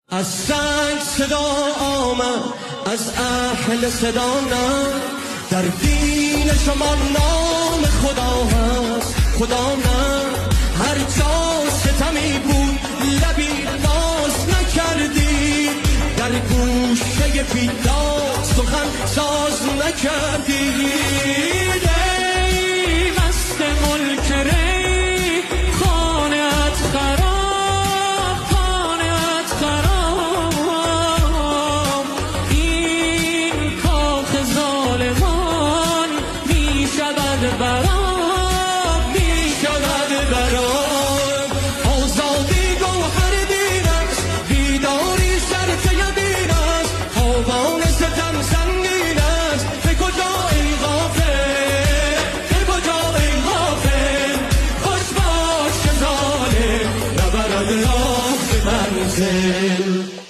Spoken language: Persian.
از سنگ صدا آمد، از اهل صدا نه، در دین شما نام خدا هست، خدا نه. هر جا ستمی بود لبی باز نکردی، در گوشه بیداد سخن ساز نکردی. ای مست ملک ری خانه‌ات خراب، خانه‌ات خراب. این کاخ ظالمان می شود براب، می شود براب. آزادی گوهر دین است، بیداری شرط یقین است. خوابان ستم سنگین است، به کجا ای غافل، به کجا ای غافل. خوش باش که ظالم نبرد راه به منزل.